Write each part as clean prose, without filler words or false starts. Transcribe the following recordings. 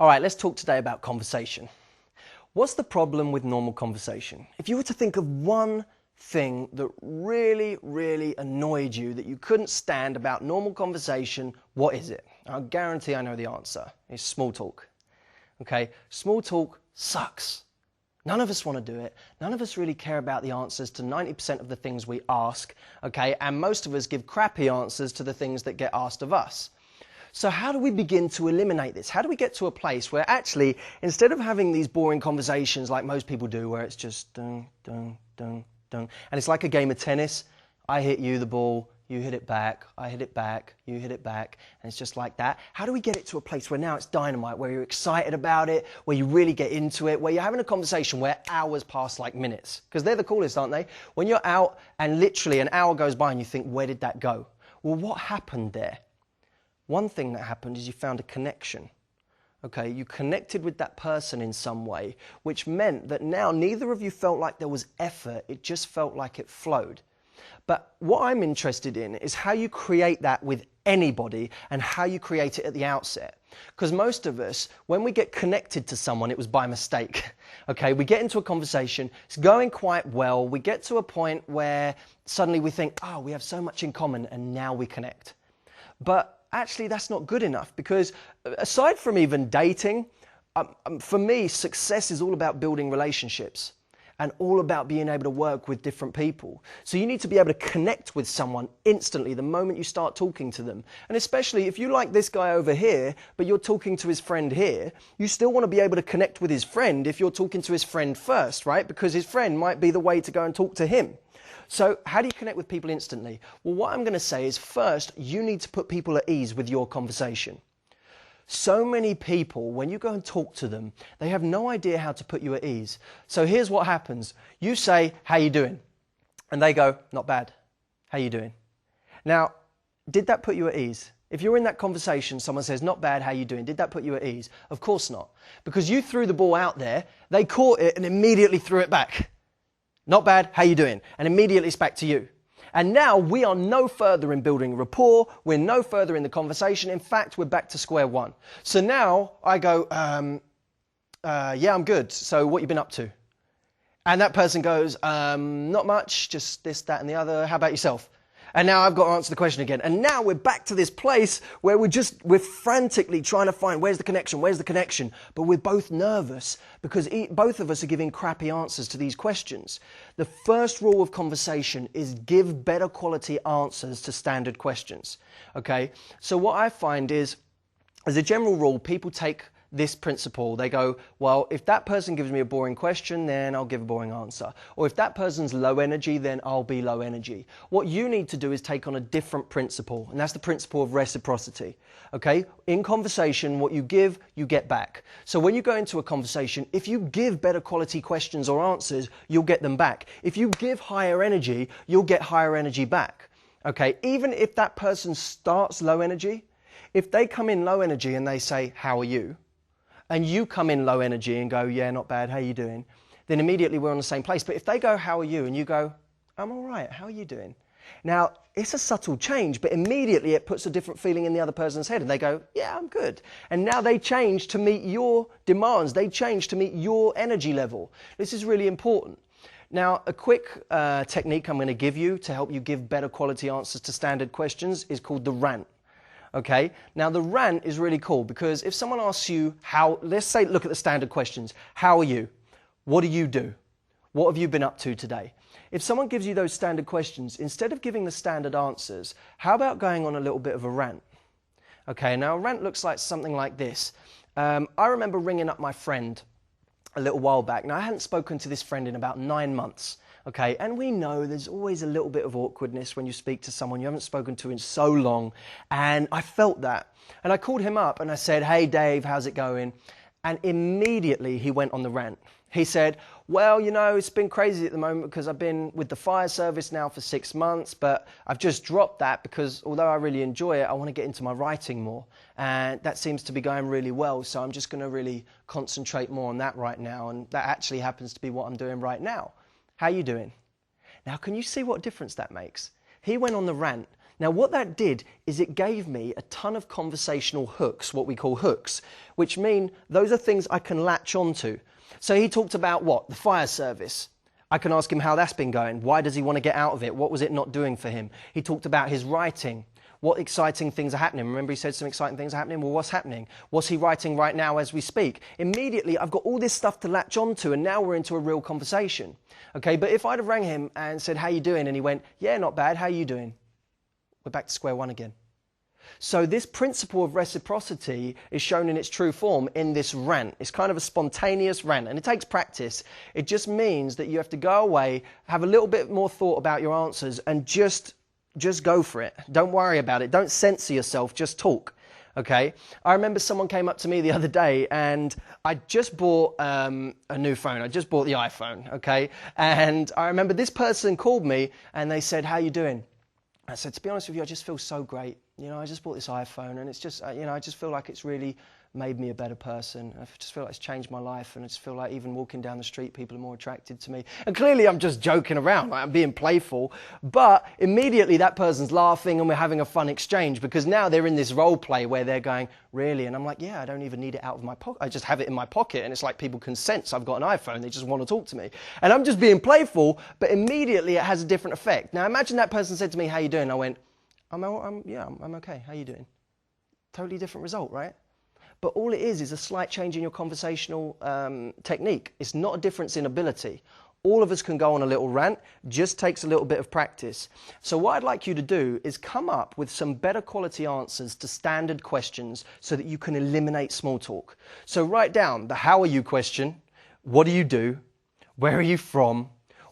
All right, let's talk today about conversation. What's the problem with normal conversation? If you were to think of one thing that really annoyed you, that you couldn't stand about normal conversation, what is it? I guarantee I know the answer. It's small talk. Okay, small talk sucks. None of us want to do it. None of us really care about the answers to 90% of the things we ask, okay? And most of us give crappy answers to the things that get asked of us. So how do we begin to eliminate this? How do we get to a place where actually, instead of having these boring conversations like most people do, where it's just dun, dun, dun, dun, and it's like a game of tennis, I hit you the ball, you hit it back, I hit it back, you hit it back, and it's just like that. How do we get it to a place where now it's dynamite, where you're excited about it, where you really get into it, where you're having a conversation where hours pass like minutes? Because they're the coolest, aren't they? When you're out and literally an hour goes by and you think, where did that go? Well, what happened there? One thing that happened is you found a connection. Okay, you connected with that person in some way, which meant that now neither of you felt like there was effort, it just felt like it flowed. But what I'm interested in is how you create that with anybody and how you create it at the outset. Because most of us, when we get connected to someone, it was by mistake. Okay, we get into a conversation, it's going quite well, we get to a point where suddenly we think, oh, we have so much in common, and now we connect. But actually, that's not good enough, because aside from even dating, for me, success is all about building relationships and all about being able to work with different people. So you need to be able to connect with someone instantly the moment you start talking to them. And especially if you like this guy over here, but you're talking to his friend here, you still want to be able to connect with his friend if you're talking to his friend first, right? Because his friend might be the way to go and talk to him. So how do you connect with people instantly? Well, what I'm going to say is first, you need to put people at ease with your conversation. So many people, when you go and talk to them, they have no idea how to put you at ease. So here's what happens. You say, how you doing? And they go, not bad. How you doing? Now, did that put you at ease? If you're in that conversation, someone says, not bad, how you doing? Did that put you at ease? Of course not. Because you threw the ball out there, they caught it and immediately threw it back. Not bad, how you doing? And immediately it's back to you. And now we are no further in building rapport, we're no further in the conversation, in fact, we're back to square one. So now I go, yeah, I'm good, so what you been up to? And that person goes, not much, just this, that, and the other, how about yourself? And now I've got to answer the question again. And now we're back to this place where we're frantically trying to find where's the connection? But we're both nervous because both of us are giving crappy answers to these questions. The first rule of conversation is give better quality answers to standard questions. Okay? So what I find is, as a general rule, people take this principle. They go, well, if that person gives me a boring question, then I'll give a boring answer. Or if that person's low energy, then I'll be low energy. What you need to do is take on a different principle, and that's the principle of reciprocity. Okay? In conversation, what you give, you get back. So when you go into a conversation, if you give better quality questions or answers, you'll get them back. If you give higher energy, you'll get higher energy back. Okay? Even if that person starts low energy, if they come in low energy and they say, how are you? And you come in low energy and go, yeah, not bad, how you doing? Then immediately we're on the same place. But if they go, how are you? And you go, I'm all right, how are you doing? Now, it's a subtle change, but immediately it puts a different feeling in the other person's head. And they go, yeah, I'm good. And now they change to meet your demands. They change to meet your energy level. This is really important. Now, a quick technique I'm going to give you to help you give better quality answers to standard questions is called the rant. Okay, now the rant is really cool because if someone asks you how, let's say, look at the standard questions. How are you? What do you do? What have you been up to today? If someone gives you those standard questions, instead of giving the standard answers, how about going on a little bit of a rant? Okay, now a rant looks like something like this. I remember ringing up my friend a little while back. Now, I hadn't spoken to this friend in about 9 months. Okay, and we know there's always a little bit of awkwardness when you speak to someone you haven't spoken to in so long, and I felt that. And I called him up and I said, hey Dave, how's it going? And immediately he went on the rant. He said, well, you know, it's been crazy at the moment because I've been with the fire service now for 6 months, but I've just dropped that because although I really enjoy it, I want to get into my writing more. And that seems to be going really well, so I'm just going to really concentrate more on that right now. And that actually happens to be what I'm doing right now. How you doing? Now, can you see what difference that makes? He went on the rant. Now what that did is it gave me a ton of conversational hooks, what we call hooks, which mean those are things I can latch onto. So he talked about what? The fire service. I can ask him how that's been going. Why does he want to get out of it? What was it not doing for him? He talked about his writing. What exciting things are happening? Remember he said some exciting things are happening? Well, what's happening? What's he writing right now as we speak? Immediately, I've got all this stuff to latch onto, and now we're into a real conversation. Okay, but if I'd have rang him and said, how you doing? And he went, yeah, not bad. How you doing? We're back to square one again. So this principle of reciprocity is shown in its true form in this rant. It's kind of a spontaneous rant, and it takes practice. It just means that you have to go away, have a little bit more thought about your answers, and just go for it. Don't worry about it. Don't censor yourself. Just talk. Okay? I remember someone came up to me the other day, and I just bought a new phone. I just bought the iPhone. Okay? And I remember this person called me, and they said, how you doing? I said, to be honest with you, I just feel so great. You know, I just bought this iPhone, and it's just, you know, I just feel like it's really made me a better person. I just feel like it's changed my life, and I just feel like even walking down the street, people are more attracted to me. And clearly I'm just joking around, like I'm being playful, but immediately that person's laughing and we're having a fun exchange, because now they're in this role play where they're going, really? And I'm like, yeah, I don't even need it out of my pocket. I just have it in my pocket, and it's like people can sense I've got an iPhone. They just want to talk to me. And I'm just being playful, but immediately it has a different effect. Now imagine that person said to me, how you doing? I went, I'm okay. How you doing? Totally different result, right? But all it is a slight change in your conversational technique. It's not a difference in ability. All of us can go on a little rant, just takes a little bit of practice. So what I'd like you to do is come up with some better quality answers to standard questions so that you can eliminate small talk. So write down the how are you question, what do you do, where are you from,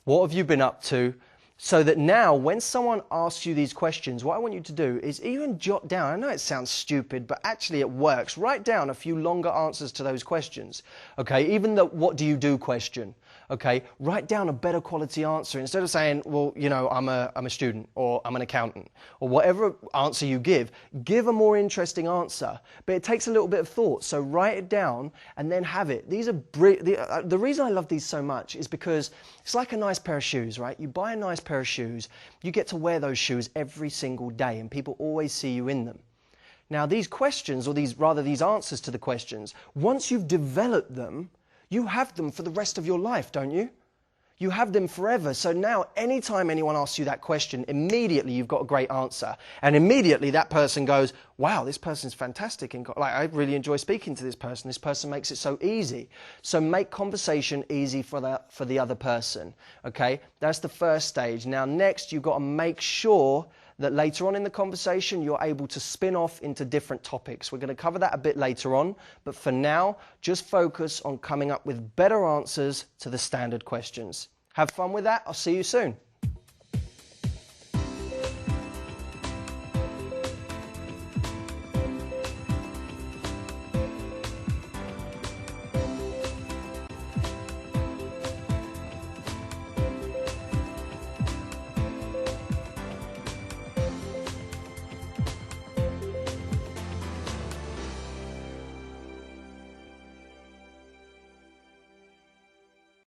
what have you been up to, so that now when someone asks you these questions, what I want you to do is even jot down, I know it sounds stupid, but actually it works. Write down a few longer answers to those questions, okay? Even the what do you do question, okay? Write down a better quality answer. Instead of saying, well, you know, I'm a student, or I'm an accountant, or whatever answer you give a more interesting answer. But it takes a little bit of thought, so write it down and then have it. These are the reason I love these so much is because it's like a nice pair of shoes, right? You buy a nice pair of shoes, you get to wear those shoes every single day, and people always see you in them. Now these questions, or these answers to the questions, once you've developed them, you have them for the rest of your life, don't you? You have them forever. So now anytime anyone asks you that question, immediately you've got a great answer. And immediately that person goes, wow, this person's fantastic. And like, I really enjoy speaking to this person. This person makes it so easy. So make conversation easy for the other person. Okay, that's the first stage. Now next, you've got to make sure that later on in the conversation, you're able to spin off into different topics. We're going to cover that a bit later on, but for now, just focus on coming up with better answers to the standard questions. Have fun with that. I'll see you soon.